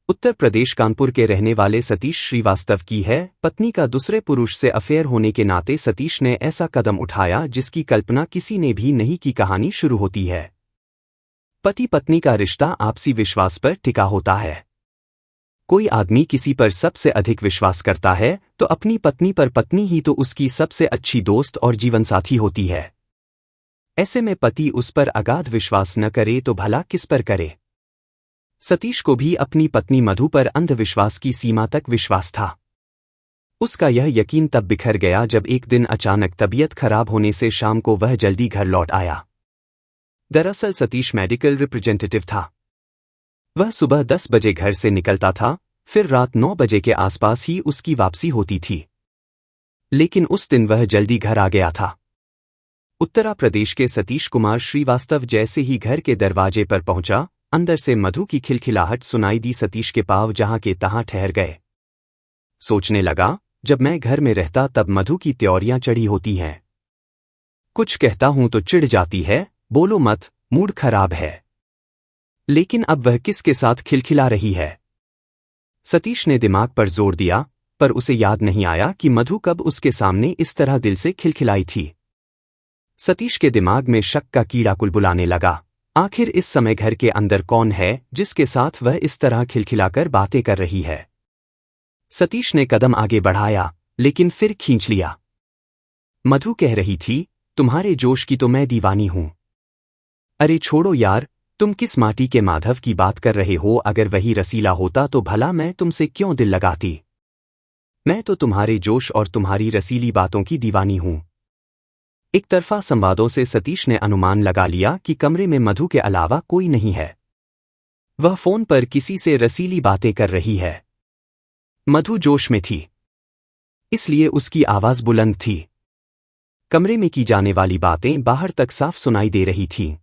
उत्तर प्रदेश कानपुर के रहने वाले सतीश श्रीवास्तव की है पत्नी का दूसरे पुरुष से अफेयर होने के नाते सतीश ने ऐसा कदम उठाया जिसकी कल्पना किसी ने भी नहीं की। कहानी शुरू होती है। पति पत्नी का रिश्ता आपसी विश्वास पर टिका होता है। कोई आदमी किसी पर सबसे अधिक विश्वास करता है तो अपनी पत्नी पर पत्नी ही तो उसकी सबसे अच्छी दोस्त और जीवनसाथी होती है। ऐसे में पति उस पर अगाध विश्वास न करे तो भला किस पर करे। सतीश को भी अपनी पत्नी मधु पर अंधविश्वास की सीमा तक विश्वास था। उसका यह यकीन तब बिखर गया जब एक दिन अचानक तबीयत खराब होने से शाम को वह जल्दी घर लौट आया। दरअसल सतीश मेडिकल रिप्रेजेंटेटिव था। वह सुबह 10 बजे घर से निकलता था, फिर रात 9 बजे के आसपास ही उसकी वापसी होती थी। लेकिन उस दिन वह जल्दी घर आ गया था। उत्तर प्रदेश के सतीश कुमार श्रीवास्तव जैसे ही घर के दरवाजे पर पहुंचा, अंदर से मधु की खिलखिलाहट सुनाई दी। सतीश के पांव जहां के तहां ठहर गए। सोचने लगा, जब मैं घर में रहता तब मधु की त्योरियां चढ़ी होती हैं। कुछ कहता हूं तो चिढ़ जाती है, बोलो मत, मूड खराब है। लेकिन अब वह किसके साथ खिलखिला रही है? सतीश ने दिमाग पर जोर दिया, पर उसे याद नहीं आया कि मधु कब उसके सामने इस तरह दिल से खिलखिलाई थी। सतीश के दिमाग में शक का कीड़ा कुलबुलाने लगा। आखिर इस समय घर के अंदर कौन है जिसके साथ वह इस तरह खिलखिलाकर बातें कर रही है? सतीश ने कदम आगे बढ़ाया, लेकिन फिर खींच लिया। मधु कह रही थी, तुम्हारे जोश की तो मैं दीवानी हूं। अरे छोड़ो यार, तुम किस माटी के माधव की बात कर रहे हो? अगर वही रसीला होता तो भला मैं तुमसे क्यों दिल लगाती? मैं तो तुम्हारे जोश और तुम्हारी रसीली बातों की दीवानी हूं। एक तरफा संवादों से सतीश ने अनुमान लगा लिया कि कमरे में मधु के अलावा कोई नहीं है। वह फोन पर किसी से रसीली बातें कर रही है। मधु जोश में थी, इसलिए उसकी आवाज बुलंद थी। कमरे में की जाने वाली बातें बाहर तक साफ सुनाई दे रही थीं।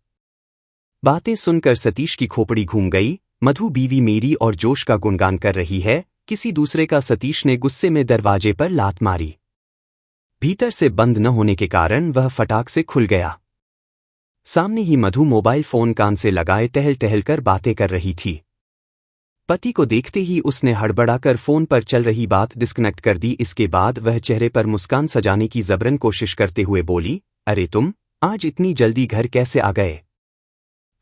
बातें सुनकर सतीश की खोपड़ी घूम गई। मधु बीवी मेरी और जोश का गुणगान कर रही है, किसी दूसरे का। सतीश ने गुस्से में दरवाजे पर लात मारी। भीतर से बंद न होने के कारण वह फटाक से खुल गया। सामने ही मधु मोबाइल फोन कान से लगाए टहल टहल कर बातें कर रही थी। पति को देखते ही उसने हड़बड़ाकर फोन पर चल रही बात डिस्कनेक्ट कर दी। इसके बाद वह चेहरे पर मुस्कान सजाने की जबरन कोशिश करते हुए बोली, अरे तुम आज इतनी जल्दी घर कैसे आ गए?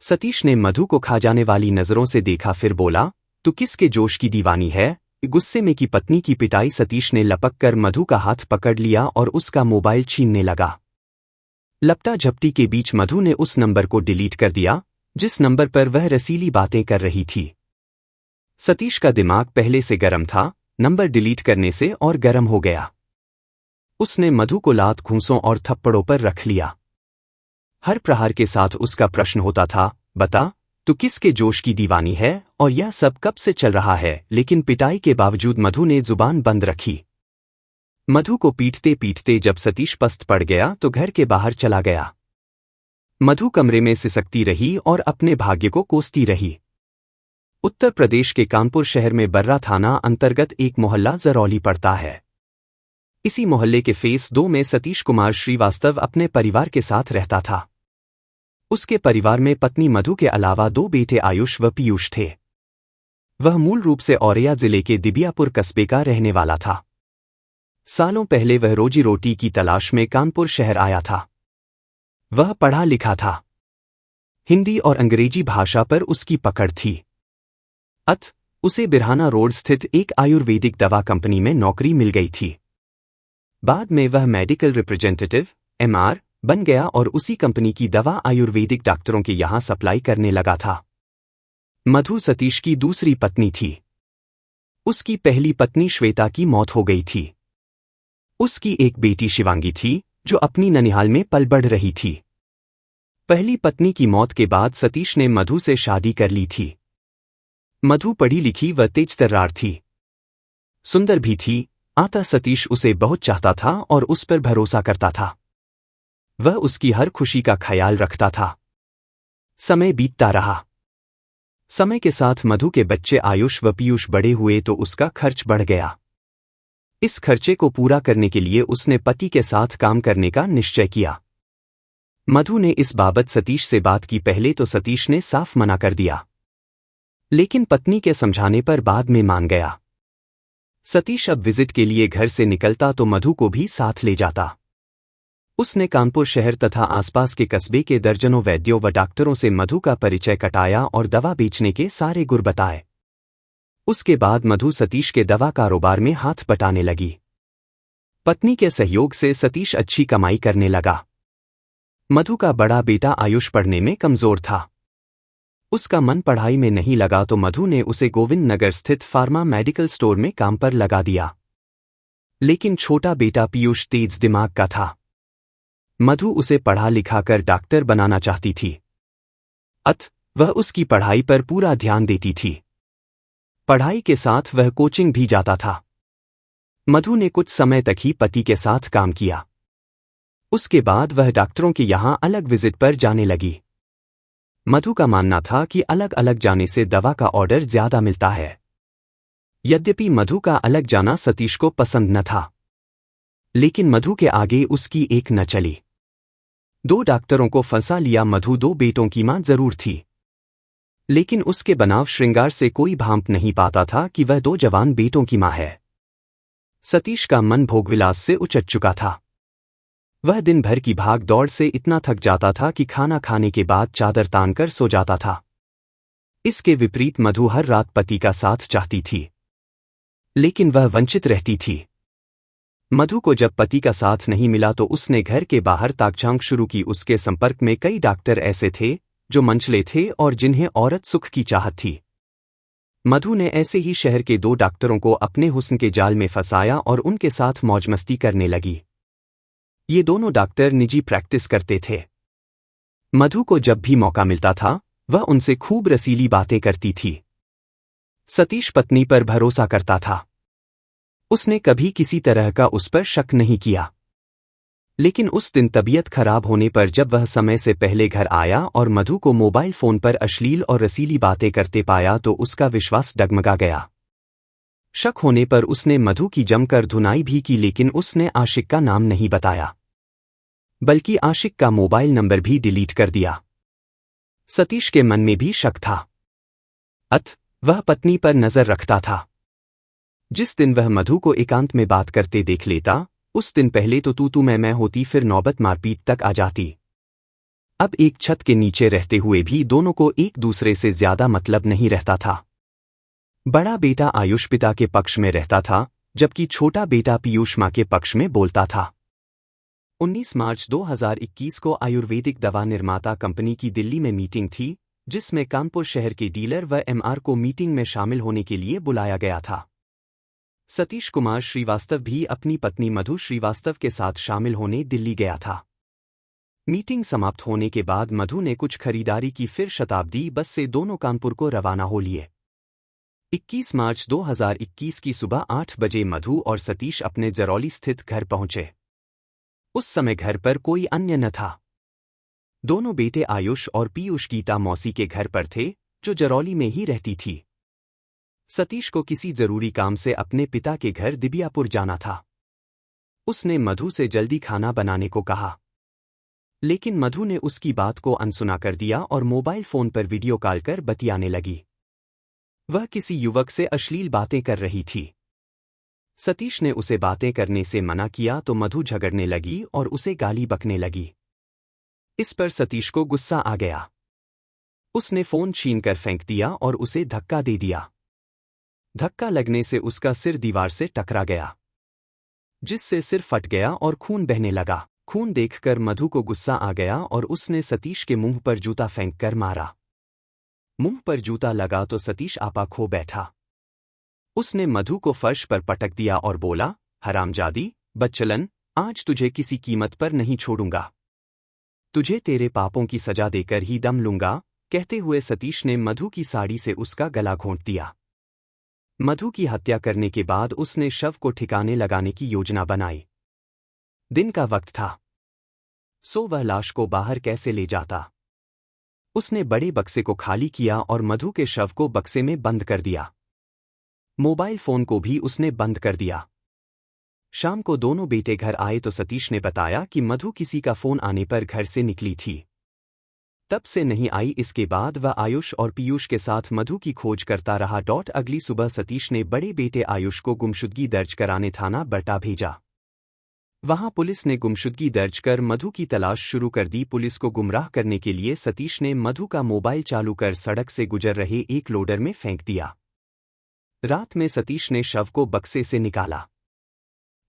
सतीश ने मधु को खा जाने वाली नजरों से देखा, फिर बोला, तू किसके जोश की दीवानी है? गुस्से में की पत्नी की पिटाई। सतीश ने लपक कर मधु का हाथ पकड़ लिया और उसका मोबाइल छीनने लगा। लपटा झपटी के बीच मधु ने उस नंबर को डिलीट कर दिया जिस नंबर पर वह रसीली बातें कर रही थी। सतीश का दिमाग पहले से गर्म था, नंबर डिलीट करने से और गर्म हो गया। उसने मधु को लात घूंसों और थप्पड़ों पर रख लिया। हर प्रहार के साथ उसका प्रश्न होता था, बता, तू किसके जोश की दीवानी है और यह सब कब से चल रहा है? लेकिन पिटाई के बावजूद मधु ने जुबान बंद रखी। मधु को पीटते पीटते जब सतीश पस्त पड़ गया तो घर के बाहर चला गया। मधु कमरे में सिसकती रही और अपने भाग्य को कोसती रही। उत्तर प्रदेश के कानपुर शहर में बर्रा थाना अंतर्गत एक मोहल्ला जरौली पड़ता है। इसी मोहल्ले के फेस 2 में सतीश कुमार श्रीवास्तव अपने परिवार के साथ रहता था। उसके परिवार में पत्नी मधु के अलावा 2 बेटे आयुष व पीयूष थे। वह मूल रूप से औरैया जिले के दिबियापुर कस्बे का रहने वाला था। सालों पहले वह रोजी रोटी की तलाश में कानपुर शहर आया था। वह पढ़ा लिखा था। हिंदी और अंग्रेजी भाषा पर उसकी पकड़ थी। उसे बिरहाना रोड स्थित एक आयुर्वेदिक दवा कंपनी में नौकरी मिल गई थी। बाद में वह मेडिकल रिप्रेजेंटेटिव (MR) बन गया और उसी कंपनी की दवा आयुर्वेदिक डॉक्टरों के यहां सप्लाई करने लगा था। मधु सतीश की दूसरी पत्नी थी। उसकी पहली पत्नी श्वेता की मौत हो गई थी। उसकी एक बेटी शिवांगी थी जो अपनी ननिहाल में पल बढ़ रही थी। पहली पत्नी की मौत के बाद सतीश ने मधु से शादी कर ली थी। मधु पढ़ी लिखी व तेजतर्रार थी। सुंदर भी थी। आता सतीश उसे बहुत चाहता था और उस पर भरोसा करता था। वह उसकी हर खुशी का ख्याल रखता था। समय बीतता रहा। समय के साथ मधु के बच्चे आयुष व पीयूष बड़े हुए तो उसका खर्च बढ़ गया। इस खर्चे को पूरा करने के लिए उसने पति के साथ काम करने का निश्चय किया। मधु ने इस बाबत सतीश से बात की। पहले तो सतीश ने साफ मना कर दिया, लेकिन पत्नी के समझाने पर बाद में मान गया। सतीश अब विजिट के लिए घर से निकलता तो मधु को भी साथ ले जाता। उसने कानपुर शहर तथा आसपास के कस्बे के दर्जनों वैद्यों व डॉक्टरों से मधु का परिचय कटाया और दवा बेचने के सारे गुर बताए। उसके बाद मधु सतीश के दवा कारोबार में हाथ बटाने लगी। पत्नी के सहयोग से सतीश अच्छी कमाई करने लगा। मधु का बड़ा बेटा आयुष पढ़ने में कमजोर था। उसका मन पढ़ाई में नहीं लगा तो मधु ने उसे गोविंद नगर स्थित फार्मा मेडिकल स्टोर में काम पर लगा दिया। लेकिन छोटा बेटा पीयूष तेज दिमाग का था। मधु उसे पढ़ा लिखा कर डॉक्टर बनाना चाहती थी। वह उसकी पढ़ाई पर पूरा ध्यान देती थी। पढ़ाई के साथ वह कोचिंग भी जाता था। मधु ने कुछ समय तक ही पति के साथ काम किया। उसके बाद वह डॉक्टरों के यहां अलग विजिट पर जाने लगी। मधु का मानना था कि अलग अलग जाने से दवा का ऑर्डर ज्यादा मिलता है। यद्यपि मधु का अलग जाना सतीश को पसंद न था, लेकिन मधु के आगे उसकी एक न चली। 2 डॉक्टरों को फंसा लिया। मधु 2 बेटों की मां जरूर थी, लेकिन उसके बनाव श्रृंगार से कोई भांप नहीं पाता था कि वह 2 जवान बेटों की मां है। सतीश का मन भोगविलास से उचट चुका था। वह दिन भर की भाग दौड़ से इतना थक जाता था कि खाना खाने के बाद चादर तानकर सो जाता था। इसके विपरीत मधु हर रात पति का साथ चाहती थी, लेकिन वह वंचित रहती थी। मधु को जब पति का साथ नहीं मिला तो उसने घर के बाहर ताकझांक शुरू की। उसके संपर्क में कई डॉक्टर ऐसे थे जो मंचले थे और जिन्हें औरत सुख की चाहत थी। मधु ने ऐसे ही शहर के 2 डॉक्टरों को अपने हुस्न के जाल में फंसाया और उनके साथ मौजमस्ती करने लगी। ये दोनों डॉक्टर निजी प्रैक्टिस करते थे। मधु को जब भी मौका मिलता था वह उनसे खूब रसीली बातें करती थी। सतीश पत्नी पर भरोसा करता था। उसने कभी किसी तरह का उस पर शक नहीं किया। लेकिन उस दिन तबीयत खराब होने पर जब वह समय से पहले घर आया और मधु को मोबाइल फोन पर अश्लील और रसीली बातें करते पाया तो उसका विश्वास डगमगा गया। शक होने पर उसने मधु की जमकर धुनाई भी की, लेकिन उसने आशिक का नाम नहीं बताया, बल्कि आशिक का मोबाइल नंबर भी डिलीट कर दिया। सतीश के मन में भी शक था। वह पत्नी पर नजर रखता था। जिस दिन वह मधु को एकांत में बात करते देख लेता, उस दिन पहले तो तू मैं होती, फिर नौबत मारपीट तक आ जाती। अब एक छत के नीचे रहते हुए भी दोनों को एक दूसरे से ज्यादा मतलब नहीं रहता था। बड़ा बेटा आयुष पिता के पक्ष में रहता था, जबकि छोटा बेटा पीयूष मां के पक्ष में बोलता था। 19 मार्च 2021 को आयुर्वेदिक दवा निर्माता कंपनी की दिल्ली में मीटिंग थी, जिसमें कानपुर शहर के डीलर व एमआर को मीटिंग में शामिल होने के लिए बुलाया गया था। सतीश कुमार श्रीवास्तव भी अपनी पत्नी मधु श्रीवास्तव के साथ शामिल होने दिल्ली गया था। मीटिंग समाप्त होने के बाद मधु ने कुछ खरीदारी की, फिर शताब्दी बस से दोनों कानपुर को रवाना हो लिए। 21 मार्च 2021 की सुबह 8 बजे मधु और सतीश अपने जरौली स्थित घर पहुंचे। उस समय घर पर कोई अन्य न था। दोनों बेटे आयुष और पीयूष गीता मौसी के घर पर थे, जो जरौली में ही रहती थी। सतीश को किसी जरूरी काम से अपने पिता के घर दिबियापुर जाना था। उसने मधु से जल्दी खाना बनाने को कहा, लेकिन मधु ने उसकी बात को अनसुना कर दिया और मोबाइल फोन पर वीडियो कॉल कर बतियाने लगी। वह किसी युवक से अश्लील बातें कर रही थी। सतीश ने उसे बातें करने से मना किया तो मधु झगड़ने लगी और उसे गाली बकने लगी। इस पर सतीश को गुस्सा आ गया। उसने फोन छीनकर फेंक दिया और उसे धक्का दे दिया। धक्का लगने से उसका सिर दीवार से टकरा गया, जिससे सिर फट गया और खून बहने लगा। खून देखकर मधु को गुस्सा आ गया और उसने सतीश के मुंह पर जूता फेंक कर मारा। मुंह पर जूता लगा तो सतीश आपा खो बैठा। उसने मधु को फर्श पर पटक दिया और बोला, हरामजादी, बदचलन, आज तुझे किसी कीमत पर नहीं छोड़ूंगा। तुझे तेरे पापों की सजा देकर ही दम लूंगा। कहते हुए सतीश ने मधु की साड़ी से उसका गला घोंट दिया। मधु की हत्या करने के बाद उसने शव को ठिकाने लगाने की योजना बनाई। दिन का वक्त था, सो वह लाश को बाहर कैसे ले जाता। उसने बड़े बक्से को खाली किया और मधु के शव को बक्से में बंद कर दिया। मोबाइल फोन को भी उसने बंद कर दिया। शाम को दोनों बेटे घर आए तो सतीश ने बताया कि मधु किसी का फोन आने पर घर से निकली थी। तब से नहीं आई। इसके बाद वह आयुष और पीयूष के साथ मधु की खोज करता रहा। अगली सुबह सतीश ने बड़े बेटे आयुष को गुमशुदगी दर्ज कराने थाना बरटा भेजा। वहां पुलिस ने गुमशुदगी दर्ज कर मधु की तलाश शुरू कर दी। पुलिस को गुमराह करने के लिए सतीश ने मधु का मोबाइल चालू कर सड़क से गुजर रहे एक लोडर में फेंक दिया। रात में सतीश ने शव को बक्से से निकाला,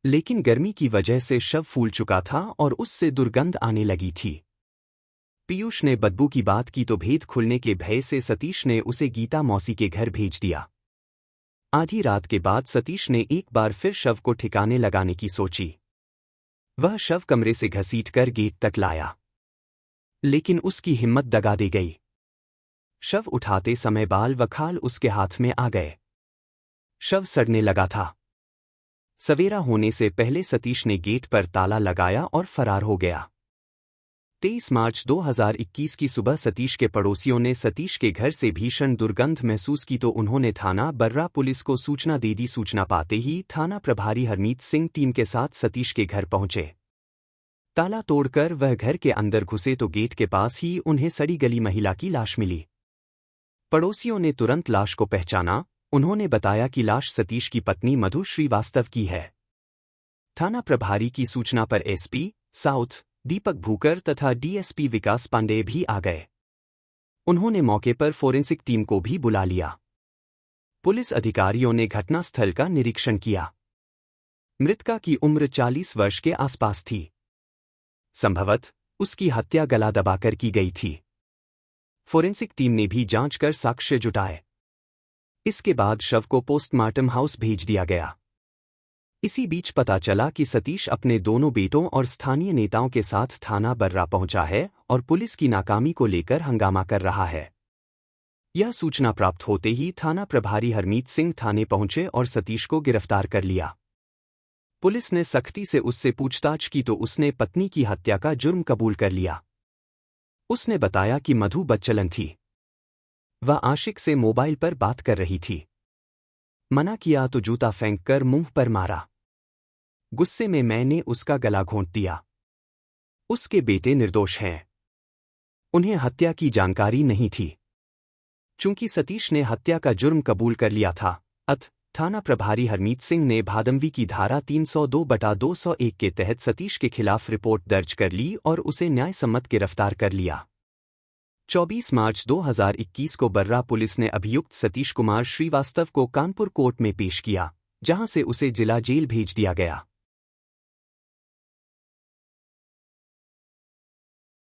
लेकिन गर्मी की वजह से शव फूल चुका था और उससे दुर्गंध आने लगी थी। पीयूष ने बदबू की बात की तो भेद खुलने के भय से सतीश ने उसे गीता मौसी के घर भेज दिया। आधी रात के बाद सतीश ने एक बार फिर शव को ठिकाने लगाने की सोची। वह शव कमरे से घसीटकर गेट तक लाया, लेकिन उसकी हिम्मत दगा दे गई। शव उठाते समय बाल व खाल उसके हाथ में आ गए। शव सड़ने लगा था। सवेरा होने से पहले सतीश ने गेट पर ताला लगाया और फरार हो गया। 23 मार्च 2021 की सुबह सतीश के पड़ोसियों ने सतीश के घर से भीषण दुर्गंध महसूस की तो उन्होंने थाना बर्रा पुलिस को सूचना दे दी। सूचना पाते ही थाना प्रभारी हरमीत सिंह टीम के साथ सतीश के घर पहुंचे। ताला तोड़कर वह घर के अंदर घुसे तो गेट के पास ही उन्हें सड़ी गली महिला की लाश मिली। पड़ोसियों ने तुरंत लाश को पहचाना। उन्होंने बताया कि लाश सतीश की पत्नी मधु श्रीवास्तव की है। थाना प्रभारी की सूचना पर एसपी साउथ दीपक भूकर तथा डीएसपी विकास पांडे भी आ गए। उन्होंने मौके पर फोरेंसिक टीम को भी बुला लिया। पुलिस अधिकारियों ने घटनास्थल का निरीक्षण किया। मृतका की उम्र 40 वर्ष के आसपास थी। संभवतः उसकी हत्या गला दबाकर की गई थी। फोरेंसिक टीम ने भी जांच कर साक्ष्य जुटाए। इसके बाद शव को पोस्टमार्टम हाउस भेज दिया गया। इसी बीच पता चला कि सतीश अपने दोनों बेटों और स्थानीय नेताओं के साथ थाना बर्रा पहुंचा है और पुलिस की नाकामी को लेकर हंगामा कर रहा है। यह सूचना प्राप्त होते ही थाना प्रभारी हरमीत सिंह थाने पहुंचे और सतीश को गिरफ्तार कर लिया। पुलिस ने सख्ती से उससे पूछताछ की तो उसने पत्नी की हत्या का जुर्म कबूल कर लिया। उसने बताया कि मधु बदचलन थी। वह आशिक से मोबाइल पर बात कर रही थी। मना किया तो जूता फेंककर मुंह पर मारा। गुस्से में मैंने उसका गला घोंट दिया। उसके बेटे निर्दोष हैं। उन्हें हत्या की जानकारी नहीं थी। चूंकि सतीश ने हत्या का जुर्म कबूल कर लिया था, थाना प्रभारी हरमीत सिंह ने भादमवी की धारा 302/201 के तहत सतीश के खिलाफ रिपोर्ट दर्ज कर ली और उसे न्यायसम्मत गिरफ्तार कर लिया। 24 मार्च 2021 को बर्रा पुलिस ने अभियुक्त सतीश कुमार श्रीवास्तव को कानपुर कोर्ट में पेश किया, जहां से उसे जिला जेल भेज दिया गया।